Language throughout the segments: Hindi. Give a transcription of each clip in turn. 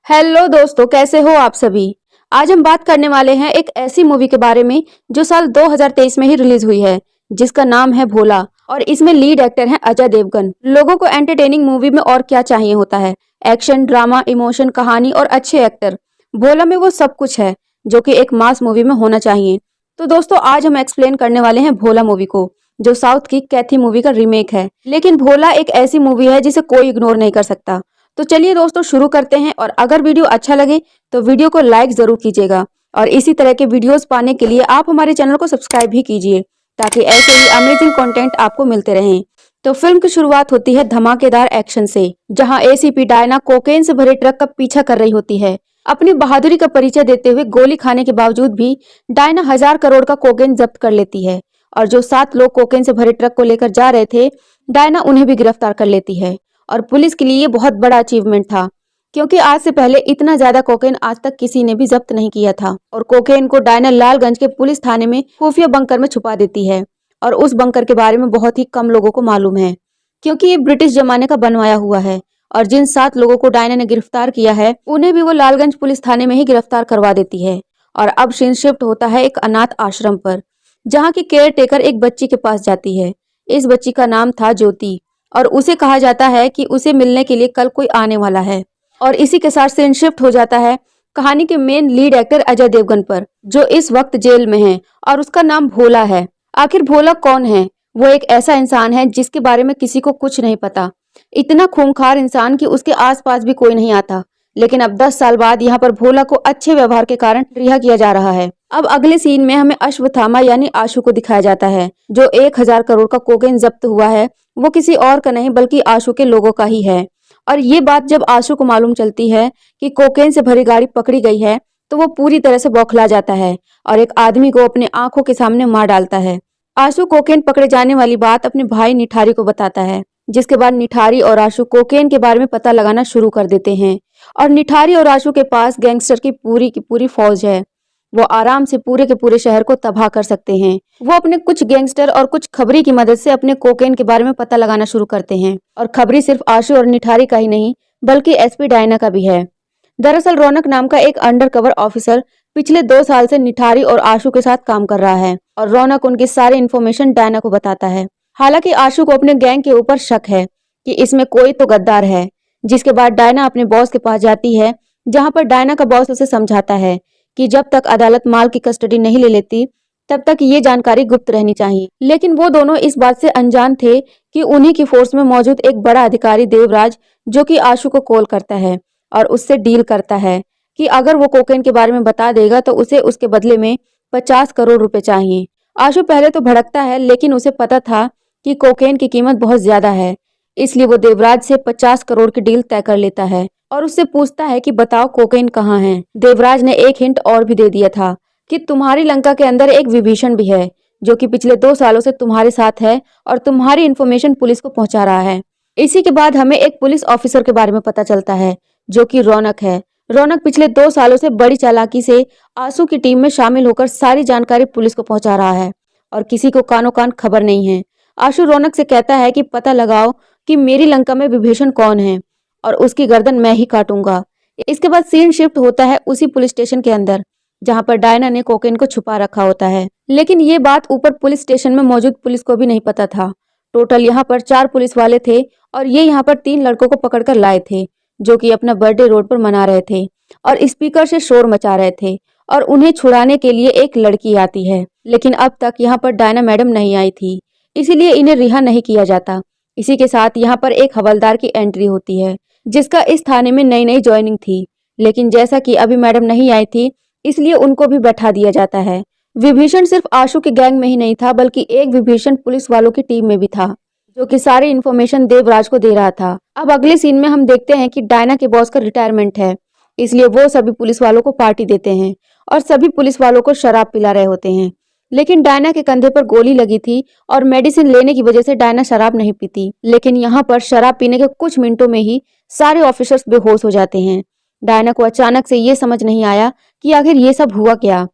हेलो दोस्तों, कैसे हो आप सभी। आज हम बात करने वाले हैं एक ऐसी मूवी के बारे में जो साल 2023 में ही रिलीज हुई है, जिसका नाम है भोला। और इसमें लीड एक्टर हैं अजय देवगन। लोगों को एंटरटेनिंग मूवी में और क्या चाहिए होता है, एक्शन, ड्रामा, इमोशन, कहानी और अच्छे एक्टर। भोला में वो सब कुछ है जो कि एक मास मूवी में होना चाहिए। तो दोस्तों, आज हम एक्सप्लेन करने वाले हैं भोला मूवी को, जो साउथ की कैथी मूवी का रीमेक है। लेकिन भोला एक ऐसी मूवी है जिसे कोई इग्नोर नहीं कर सकता। तो चलिए दोस्तों, शुरू करते हैं। और अगर वीडियो अच्छा लगे तो वीडियो को लाइक जरूर कीजिएगा। और इसी तरह के वीडियोस पाने के लिए आप हमारे चैनल को सब्सक्राइब भी कीजिए, ताकि ऐसे ही अमेजिंग कंटेंट आपको मिलते रहें। तो फिल्म की शुरुआत होती है धमाकेदार एक्शन से, जहां एसीपी डायना कोकेन से भरे ट्रक का पीछा कर रही होती है। अपनी बहादुरी का परिचय देते हुए गोली खाने के बावजूद भी डायना 1000 करोड़ का कोकेन जब्त कर लेती है। और जो 7 लोग कोकेन से भरे ट्रक को लेकर जा रहे थे, डायना उन्हें भी गिरफ्तार कर लेती है। और पुलिस के लिए ये बहुत बड़ा अचीवमेंट था, क्योंकि आज से पहले इतना ज्यादा कोकेन आज तक किसी ने भी जब्त नहीं किया था। और कोकेन को डायना लालगंज के पुलिस थाने में खुफिया बंकर में छुपा देती है। और उस बंकर के बारे में बहुत ही कम लोगों को मालूम है, क्योंकि ये ब्रिटिश जमाने का बनवाया हुआ है। और जिन 7 लोगों को डायना ने गिरफ्तार किया है, उन्हें भी वो लालगंज पुलिस थाने में ही गिरफ्तार करवा देती है। और अब सीन शिफ्ट होता है एक अनाथ आश्रम पर, जहाँ की केयर टेकर एक बच्ची के पास जाती है। इस बच्ची का नाम था ज्योति, और उसे कहा जाता है कि उसे मिलने के लिए कल कोई आने वाला है। और इसी के साथ सीन शिफ्ट हो जाता है कहानी के main lead actor Ajay Devgn पर, जो इस वक्त जेल में है और उसका नाम भोला है। आखिर भोला कौन है? वो एक ऐसा इंसान है जिसके बारे में किसी को कुछ नहीं पता। इतना खूंखार इंसान कि उसके आसपास भी कोई नहीं आता। लेकिन अब 10 साल बाद यहाँ पर भोला को अच्छे व्यवहार के कारण रिहा किया जा रहा है। अब अगले सीन में हमें अश्वत्थामा यानी आशु को दिखाया जाता है, जो 1000 करोड़ का कोकेन जब्त हुआ है वो किसी और का नहीं बल्कि आशु के लोगों का ही है। और ये बात जब आशु को मालूम चलती है कि कोकेन से भरी गाड़ी पकड़ी गई है, तो वो पूरी तरह से बौखला जाता है और एक आदमी को अपने आंखों के सामने मार डालता है। आशु कोकेन पकड़े जाने वाली बात अपने भाई निठारी को बताता है, जिसके बाद निठारी और आशु कोकेन के बारे में पता लगाना शुरू कर देते हैं। और निठारी और आशु के पास गैंगस्टर की पूरी फौज है। वो आराम से पूरे के पूरे शहर को तबाह कर सकते हैं। वो अपने कुछ गैंगस्टर और कुछ खबरी की मदद से अपने कोकेन के बारे में पता लगाना शुरू करते हैं। और खबरी सिर्फ आशु और निठारी का ही नहीं बल्कि एसपी डायना का भी है। दरअसल रौनक नाम का एक अंडरकवर ऑफिसर पिछले 2 साल से निठारी और आशु के साथ काम कर रहा है, और रौनक उनकी सारी इन्फॉर्मेशन डायना को बताता है। हालांकि आशु को अपने गैंग के ऊपर शक है कि इसमें कोई तो गद्दार है। जिसके बाद डायना अपने बॉस के पास जाती है, जहां पर डायना का बॉस उसे समझाता है कि जब तक अदालत माल की कस्टडी नहीं ले लेती, तब तक ये जानकारी गुप्त रहनी चाहिए। लेकिन वो दोनों इस बात से अनजान थे कि उन्हीं की फोर्स में मौजूद एक बड़ा अधिकारी देवराज, जो कि आशु को कॉल करता है और उससे डील करता है कि अगर वो कोकेन के बारे में बता देगा तो उसे उसके बदले में 50 करोड़ रुपए चाहिए। आशु पहले तो भड़कता है, लेकिन उसे पता था कि कोकेन की कीमत बहुत ज्यादा है, इसलिए वो देवराज से 50 करोड़ की डील तय कर लेता है और उससे पूछता है कि बताओ कोकेन कहाँ है। देवराज ने एक हिंट और भी दे दिया था कि तुम्हारी लंका के अंदर एक विभीषण भी है, जो कि पिछले 2 सालों से तुम्हारे साथ है और तुम्हारी इन्फॉर्मेशन पुलिस को पहुंचा रहा है। इसी के बाद हमें एक पुलिस ऑफिसर के बारे में पता चलता है, जो कि रौनक है। रौनक पिछले 2 सालों से बड़ी चालाकी से आशु की टीम में शामिल होकर सारी जानकारी पुलिस को पहुंचा रहा है, और किसी को कानो कान खबर नहीं है। आशु रौनक से कहता है कि पता लगाओ कि मेरी लंका में विभीषण कौन है, और उसकी गर्दन मैं ही काटूंगा। इसके बाद सीन शिफ्ट होता है उसी पुलिस स्टेशन के अंदर, जहां पर डायना ने कोकेन को छुपा रखा होता है। लेकिन ये बात ऊपर पुलिस स्टेशन में मौजूद पुलिस को भी नहीं पता था। टोटल यहाँ पर 4 पुलिस वाले थे, और ये यहाँ पर 3 लड़कों को पकड़कर लाए थे, जो कि अपना बर्थडे रोड पर मना रहे थे और स्पीकर से शोर मचा रहे थे। और उन्हें छुड़ाने के लिए एक लड़की आती है, लेकिन अब तक यहाँ पर डायना मैडम नहीं आई थी, इसीलिए इन्हें रिहा नहीं किया जाता। इसी के साथ यहाँ पर एक हवलदार की एंट्री होती है, जिसका इस थाने में नई नई ज्वाइनिंग थी। लेकिन जैसा कि अभी मैडम नहीं आई थी, इसलिए उनको भी बैठा दिया जाता है। विभीषण सिर्फ आशु के गैंग में ही नहीं था, बल्कि एक विभीषण पुलिस वालों की टीम में भी था, जो कि सारी इन्फॉर्मेशन देवराज को दे रहा था। अब अगले सीन में हम देखते हैं कि डायना के बॉस का रिटायरमेंट है, इसलिए वो सभी पुलिस वालों को पार्टी देते हैं और सभी पुलिस वालों को शराब पिला रहे होते हैं। लेकिन डायना के कंधे पर गोली लगी थी और मेडिसिन लेने की वजह से डायना शराब नहीं पीती। लेकिन यहाँ पर शराब पीने के कुछ मिनटों में ही सारे ऑफिसर्स बेहोश हो जाते हैं। डायना को अचानक से ये समझ नहीं आया कि आखिर ये सब हुआ क्या।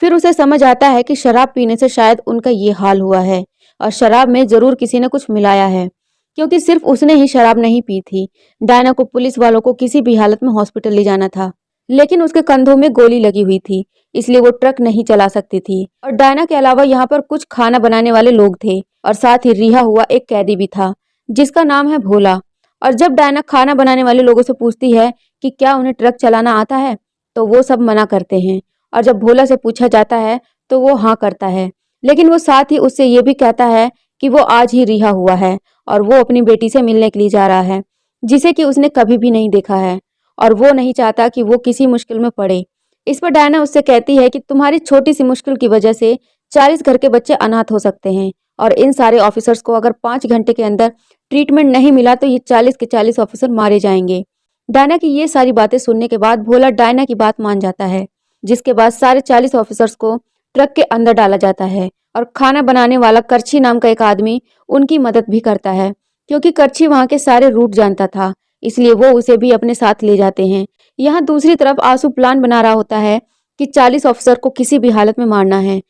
फिर उसे समझ आता है कि शराब पीने से शायद उनका ये हाल हुआ है, और शराब में जरूर किसी ने कुछ मिलाया है। क्योंकि सिर्फ उसने ही शराब नहीं पी थी। डायना को पुलिस वालों को किसी भी हालत में हॉस्पिटल ले जाना था, लेकिन उसके कंधों में गोली लगी हुई थी, इसलिए वो ट्रक नहीं चला सकती थी। और डायना के अलावा यहाँ पर कुछ खाना बनाने वाले लोग थे और साथ ही रिहा हुआ एक कैदी भी था जिसका नाम है भोला। और जब डायना खाना बनाने वाले लोगों से पूछती है कि क्या उन्हें ट्रक चलाना आता है, तो वो सब मना करते हैं। और जब भोला से पूछा जाता है तो वो हाँ करता है, लेकिन वो साथ ही उससे ये भी कहता है कि वो आज ही रिहा हुआ है और वो अपनी बेटी से मिलने के लिए जा रहा है, जिसे कि उसने कभी भी नहीं देखा है और वो नहीं चाहता कि वो किसी मुश्किल में पड़े। इस पर डायना उससे कहती है कि तुम्हारी छोटी सी मुश्किल की वजह से 40 घर के बच्चे अनाथ हो सकते हैं और इन सारे ऑफिसर्स को अगर 5 घंटे के अंदर ट्रीटमेंट नहीं मिला तो ये 40 के 40 ऑफिसर मारे जाएंगे। डायना की ये सारी बातें सुनने के बाद भोला डायना की बात मान जाता है, जिसके बाद सारे 40 ऑफिसर्स को ट्रक के अंदर डाला जाता है और खाना बनाने वाला करछी नाम का एक आदमी उनकी मदद भी करता है, क्योंकि करछी वहां के सारे रूट जानता था, इसलिए वो उसे भी अपने साथ ले जाते हैं। यहाँ दूसरी तरफ आशु प्लान बना रहा होता है कि 40 ऑफिसर को किसी भी हालत में मारना है,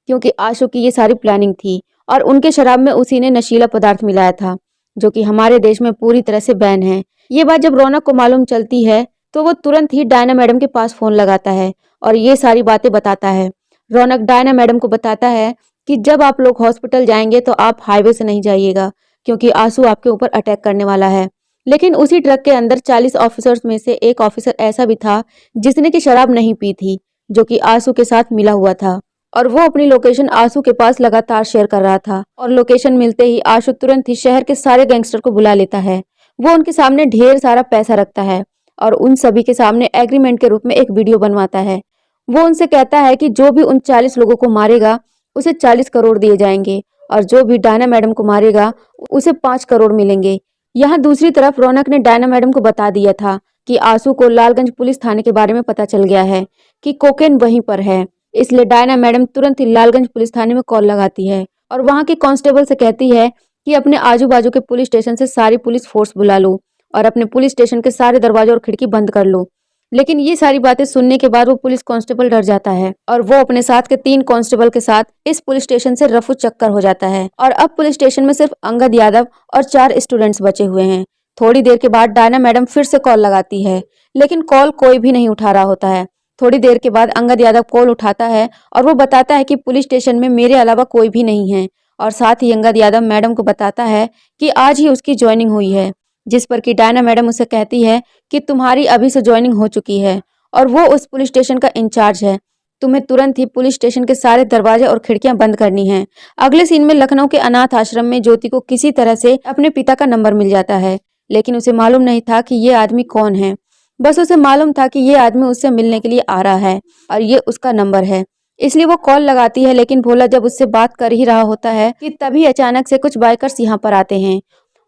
क्योंकि आशु की ये सारी प्लानिंग थी और उनके शराब में उसी ने नशीला पदार्थ मिलाया था, जो कि हमारे देश में पूरी तरह से बैन है। ये बात जब रौनक को मालूम चलती है तो वो तुरंत ही डायना मैडम के पास फोन लगाता है और ये सारी बातें बताता है। रौनक डायना मैडम को बताता है कि जब आप लोग हॉस्पिटल जाएंगे तो आप हाईवे से नहीं जाइएगा, क्योंकि आशु आपके ऊपर अटैक करने वाला है। लेकिन उसी ट्रक के अंदर 40 ऑफिसर्स में से एक ऑफिसर ऐसा भी था जिसने की शराब नहीं पी थी, जो कि आशु के साथ मिला हुआ था और वो अपनी लोकेशन आशु के पास लगातार शेयर कर रहा था। और लोकेशन मिलते ही आशु तुरंत ही शहर के सारे गैंगस्टर को बुला लेता है। वो उनके सामने ढेर सारा पैसा रखता है और उन सभी के सामने एग्रीमेंट के रूप में एक वीडियो बनवाता है। वो उनसे कहता है कि जो भी उन 40 लोगों को मारेगा उसे 40 करोड़ दिए जाएंगे और जो भी डायना मैडम को मारेगा उसे 5 करोड़ मिलेंगे। यहाँ दूसरी तरफ रौनक ने डायना मैडम को बता दिया था कि आशु को लालगंज पुलिस थाने के बारे में पता चल गया है कि कोकेन वहीं पर है, इसलिए डायना मैडम तुरंत ही लालगंज पुलिस थाने में कॉल लगाती है और वहां के कांस्टेबल से कहती है कि अपने आजू बाजू के पुलिस स्टेशन से सारी पुलिस फोर्स बुला लो और अपने पुलिस स्टेशन के सारे दरवाजे और खिड़की बंद कर लो। लेकिन ये सारी बातें सुनने के बाद वो पुलिस कांस्टेबल डर जाता है और वो अपने साथ के 3 कांस्टेबल के साथ इस पुलिस स्टेशन से रफू चक्कर हो जाता है। और अब पुलिस स्टेशन में सिर्फ अंगद यादव और 4 स्टूडेंट्स बचे हुए हैं। थोड़ी देर के बाद डायना मैडम फिर से कॉल लगाती है, लेकिन कॉल कोई भी नहीं उठा रहा होता है। थोड़ी देर के बाद अंगद यादव कॉल उठाता है और वो बताता है कि पुलिस स्टेशन में मेरे अलावा कोई भी नहीं है और साथ ही अंगद यादव मैडम को बताता है कि आज ही उसकी ज्वाइनिंग हुई है, जिस पर कि डायना मैडम उसे कहती है कि तुम्हारी अभी से ज्वाइनिंग हो चुकी है और वो उस पुलिस स्टेशन का इंचार्ज है। तुम्हें तुरंत ही पुलिस स्टेशन के सारे दरवाजे और खिड़कियां बंद करनी हैं। अगले सीन में लखनऊ के अनाथ आश्रम में ज्योति को किसी तरह से अपने पिता का नंबर मिल जाता है, लेकिन उसे मालूम नहीं था कि ये आदमी कौन है। बस उसे मालूम था कि ये आदमी उससे मिलने के लिए आ रहा है और ये उसका नंबर है, इसलिए वो कॉल लगाती है। लेकिन भोला जब उससे बात कर ही रहा होता है कि तभी अचानक से कुछ बाइकर्स यहाँ पर आते हैं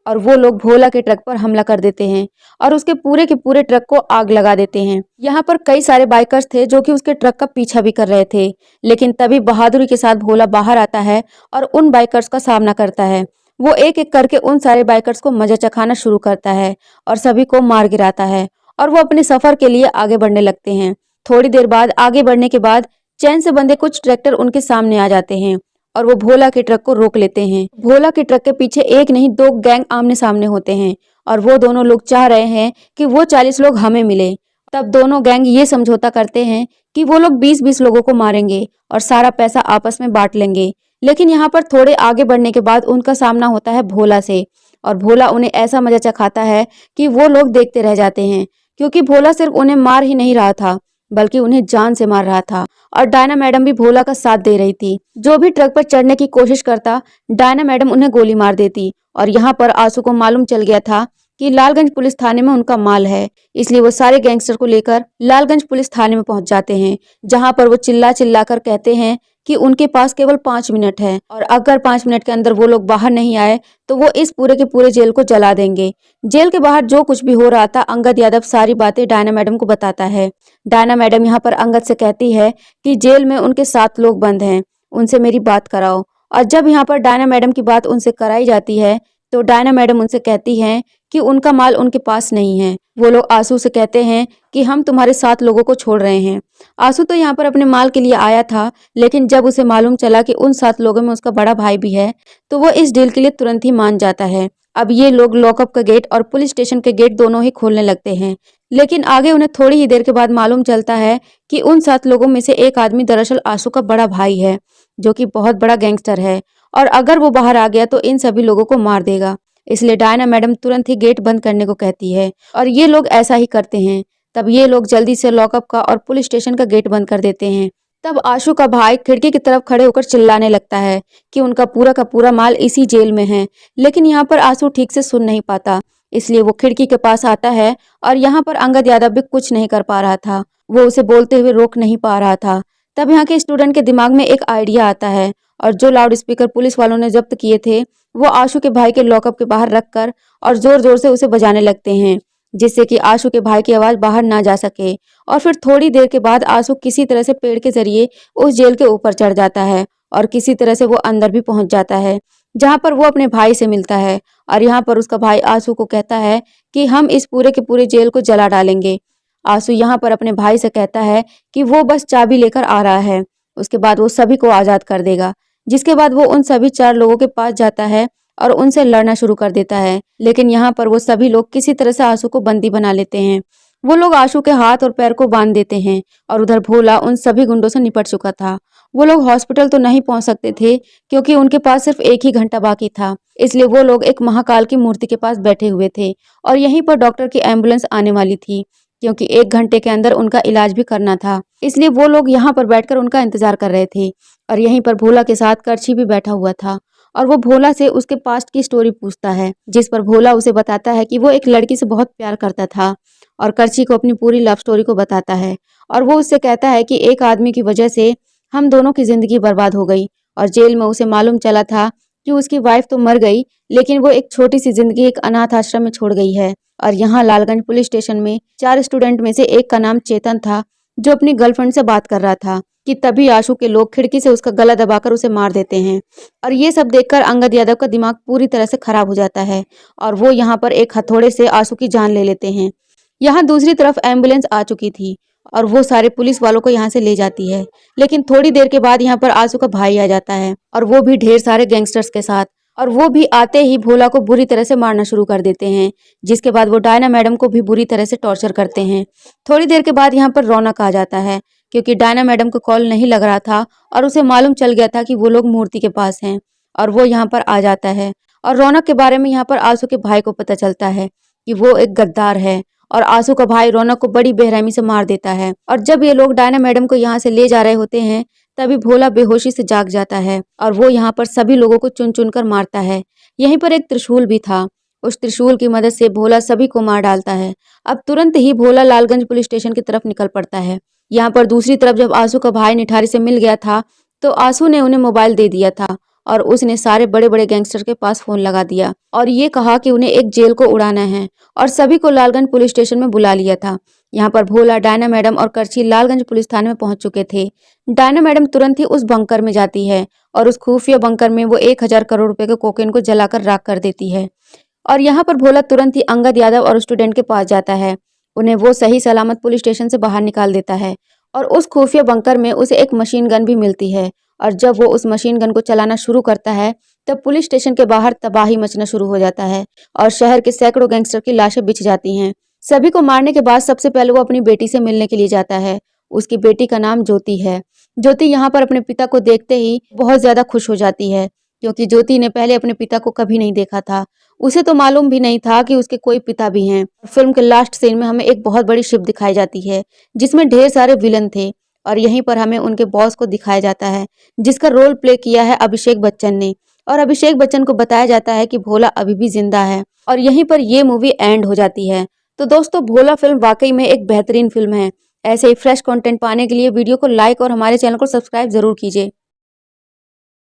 और वो लोग भोला के ट्रक पर हमला कर देते हैं और उसके पूरे के पूरे ट्रक को आग लगा देते हैं। यहाँ पर कई सारे बाइकर्स थे जो कि उसके ट्रक का पीछा भी कर रहे थे, लेकिन तभी बहादुरी के साथ भोला बाहर आता है और उन बाइकर्स का सामना करता है। वो एक एक करके उन सारे बाइकर्स को मजा चखाना शुरू करता है और सभी को मार गिराता है और वो अपने सफर के लिए आगे बढ़ने लगते हैं। थोड़ी देर बाद आगे बढ़ने के बाद चैन से बंधे कुछ ट्रैक्टर उनके सामने आ जाते हैं और वो भोला के ट्रक को रोक लेते हैं। भोला के ट्रक के पीछे एक नहीं 2 गैंग आमने सामने होते हैं और वो दोनों लोग चाह रहे हैं कि वो 40 लोग हमें मिले। तब दोनों गैंग ये समझौता करते हैं कि वो लोग 20-20 लोगों को मारेंगे और सारा पैसा आपस में बांट लेंगे। लेकिन यहाँ पर थोड़े आगे बढ़ने के बाद उनका सामना होता है भोला से और भोला उन्हें ऐसा मजा चखाता है कि वो लोग देखते रह जाते हैं, क्योंकि भोला सिर्फ उन्हें मार ही नहीं रहा था बल्कि उन्हें जान से मार रहा था। और डायना मैडम भी भोला का साथ दे रही थी। जो भी ट्रक पर चढ़ने की कोशिश करता, डायना मैडम उन्हें गोली मार देती। और यहाँ पर आशु को मालूम चल गया था कि लालगंज पुलिस थाने में उनका माल है, इसलिए वो सारे गैंगस्टर को लेकर लालगंज पुलिस थाने में पहुंच जाते हैं, जहां पर वो चिल्ला चिल्ला कर कहते हैं कि उनके पास केवल 5 मिनट है और अगर 5 मिनट के अंदर वो लोग बाहर नहीं आए तो वो इस पूरे के पूरे जेल को जला देंगे। जेल के बाहर जो कुछ भी हो रहा था अंगद यादव सारी बातें डायना मैडम को बताता है। डायना मैडम यहाँ पर अंगद से कहती है कि जेल में उनके 7 लोग बंद हैं, उनसे मेरी बात कराओ। और जब यहाँ पर डायना मैडम की बात उनसे कराई जाती है तो डायना मैडम उनसे कहती हैं कि उनका माल उनके पास नहीं है। वो लोग आशु से कहते हैं कि हम तुम्हारे 7 लोगों को छोड़ रहे हैं। आशु तो यहाँ पर अपने माल के लिए आया था, लेकिन जब उसे मालूम चला कि उन 7 लोगों में उसका बड़ा भाई भी है तो वो इस डील के लिए तुरंत ही मान जाता है। अब ये लोग लॉकअप का गेट और पुलिस स्टेशन के गेट दोनों ही खोलने लगते हैं। लेकिन आगे उन्हें थोड़ी ही देर के बाद मालूम चलता है कि उन 7 लोगों में से एक आदमी दरअसल आशु का बड़ा भाई है, जो कि बहुत बड़ा गैंगस्टर है और अगर वो बाहर आ गया तो इन सभी लोगों को मार देगा। इसलिए डायना मैडम तुरंत ही गेट बंद करने को कहती है और ये लोग ऐसा ही करते हैं। तब ये लोग जल्दी से लॉकअप का और पुलिस स्टेशन का गेट बंद कर देते हैं। तब आशु का भाई खिड़की की तरफ खड़े होकर चिल्लाने लगता है कि उनका पूरा का पूरा माल इसी जेल में है। लेकिन यहाँ पर आशु ठीक से सुन नहीं पाता, इसलिए वो खिड़की के पास आता है और यहाँ पर अंगद यादव भी कुछ नहीं कर पा रहा था। वो उसे बोलते हुए रोक नहीं पा रहा था। तब यहाँ के स्टूडेंट के दिमाग में एक आइडिया आता है और जो लाउड स्पीकर पुलिस वालों ने जब्त किए थे वो आशु के भाई के लॉकअप के बाहर रखकर और जोर जोर से उसे बजाने लगते हैं, जिससे कि आशु के भाई की आवाज बाहर ना जा सके। और फिर थोड़ी देर के बाद आशु किसी तरह से पेड़ के जरिए उस जेल के ऊपर चढ़ जाता है और किसी तरह से वो अंदर भी पहुंच जाता है, जहां पर वो अपने भाई से मिलता है। और यहाँ पर उसका भाई आशु को कहता है कि हम इस पूरे के पूरे जेल को जला डालेंगे। आशु यहाँ पर अपने भाई से कहता है कि वो बस चाबी लेकर आ रहा है, उसके बाद वो सभी को आजाद कर देगा। जिसके बाद वो उन सभी 4 लोगों के पास जाता है और उनसे लड़ना शुरू कर देता है। लेकिन यहाँ पर वो सभी लोग किसी तरह से आशु को बंदी बना लेते हैं। वो लोग आशु के हाथ और पैर को बांध देते हैं और उधर भोला उन सभी गुंडों से निपट चुका था। वो लोग हॉस्पिटल तो नहीं पहुंच सकते थे क्योंकि उनके पास सिर्फ 1 ही घंटा बाकी था, इसलिए वो लोग एक महाकाल की मूर्ति के पास बैठे हुए थे और यहीं पर डॉक्टर की एम्बुलेंस आने वाली थी, क्योंकि 1 घंटे के अंदर उनका इलाज भी करना था। इसलिए वो लोग यहाँ पर बैठकर उनका इंतजार कर रहे थे और यहीं पर भोला के साथ करछी भी बैठा हुआ था और वो भोला से उसके पास्ट की स्टोरी पूछता है, जिस पर भोला उसे बताता है कि वो एक लड़की से बहुत प्यार करता था और करछी को अपनी पूरी लव स्टोरी को बताता है। और वो उससे कहता है कि एक आदमी की वजह से हम दोनों की जिंदगी बर्बाद हो गई और जेल में उसे मालूम चला था कि उसकी वाइफ तो मर गई, लेकिन वो एक छोटी सी जिंदगी एक अनाथ आश्रम में छोड़ गई है। और यहाँ लालगंज पुलिस स्टेशन में 4 स्टूडेंट में से एक का नाम चेतन था, जो अपनी गर्लफ्रेंड से बात कर रहा था कि तभी आशु के लोग खिड़की से उसका गला दबाकर उसे मार देते हैं। और ये सब देखकर अंगद यादव का दिमाग पूरी तरह से खराब हो जाता है और वो यहाँ पर एक हथौड़े से आशु की जान ले लेते हैं। यहाँ दूसरी तरफ एम्बुलेंस आ चुकी थी और वो सारे पुलिस वालों को यहाँ से ले जाती है। लेकिन थोड़ी देर के बाद यहाँ पर आशु का भाई आ जाता है और वो भी ढेर सारे गैंगस्टर्स के साथ, और वो भी आते ही भोला को बुरी तरह से मारना शुरू कर देते हैं। जिसके बाद वो डायना मैडम को भी बुरी तरह से टॉर्चर करते हैं। थोड़ी देर के बाद यहाँ पर रौनक आ जाता है क्योंकि डायना मैडम को कॉल नहीं लग रहा था और उसे मालूम चल गया था कि वो लोग मूर्ति के पास हैं और वो यहाँ पर आ जाता है। और रौनक के बारे में यहाँ पर आशु के भाई को पता चलता है कि वो एक गद्दार है और आशु का भाई रौनक को बड़ी बेरहमी से मार देता है। और जब ये लोग डायना मैडम को यहाँ से ले जा रहे होते हैं तभी भोला बेहोशी से जाग जाता है और वो यहाँ पर सभी लोगों को चुन चुन कर मारता है। यहीं पर एक त्रिशूल भी था, उस त्रिशूल की मदद से भोला सभी को मार डालता है। अब तुरंत ही भोला लालगंज पुलिस स्टेशन की तरफ निकल पड़ता है। यहाँ पर दूसरी तरफ जब आशु का भाई निठारी से मिल गया था तो आशु ने उन्हें मोबाइल दे दिया था और उसने सारे बड़े बड़े गैंगस्टर के पास फोन लगा दिया और ये कहा कि उन्हें एक जेल को उड़ाना है और सभी को लालगंज पुलिस स्टेशन में बुला लिया था। यहाँ पर भोला, डायना मैडम और करछी लालगंज पुलिस थाने में पहुंच चुके थे। डायना मैडम तुरंत ही उस बंकर में जाती है और उस खुफिया बंकर में वो 1000 करोड़ रुपए के कोकेन को जलाकर राख कर देती है। और यहाँ पर भोला तुरंत ही अंगद यादव और स्टूडेंट के पास जाता है, उन्हें वो सही सलामत पुलिस स्टेशन से बाहर निकाल देता है और उस खुफिया बंकर में उसे एक मशीन गन भी मिलती है। और जब वो उस मशीन गन को चलाना शुरू करता है तब पुलिस स्टेशन के बाहर तबाही मचना शुरू हो जाता है और शहर के सैकड़ों गैंगस्टर की लाशें बिछ जाती हैं। सभी को मारने के बाद सबसे पहले वो अपनी बेटी से मिलने के लिए जाता है। उसकी बेटी का नाम ज्योति है। ज्योति यहाँ पर अपने पिता को देखते ही बहुत ज्यादा खुश हो जाती है क्योंकि ज्योति ने पहले अपने पिता को कभी नहीं देखा था। उसे तो मालूम भी नहीं था कि उसके कोई पिता भी हैं। फिल्म के लास्ट सीन में हमें एक बहुत बड़ी शिप दिखाई जाती है जिसमें ढेर सारे विलन थे और यहीं पर हमें उनके बॉस को दिखाया जाता है जिसका रोल प्ले किया है अभिषेक बच्चन ने। और अभिषेक बच्चन को बताया जाता है कि भोला अभी भी जिंदा है और यहीं पर ये मूवी एंड हो जाती है। तो दोस्तों, भोला फिल्म वाकई में एक बेहतरीन फिल्म है। ऐसे ही फ्रेश कंटेंट पाने के लिए वीडियो को लाइक और हमारे चैनल को सब्सक्राइब जरूर कीजिए।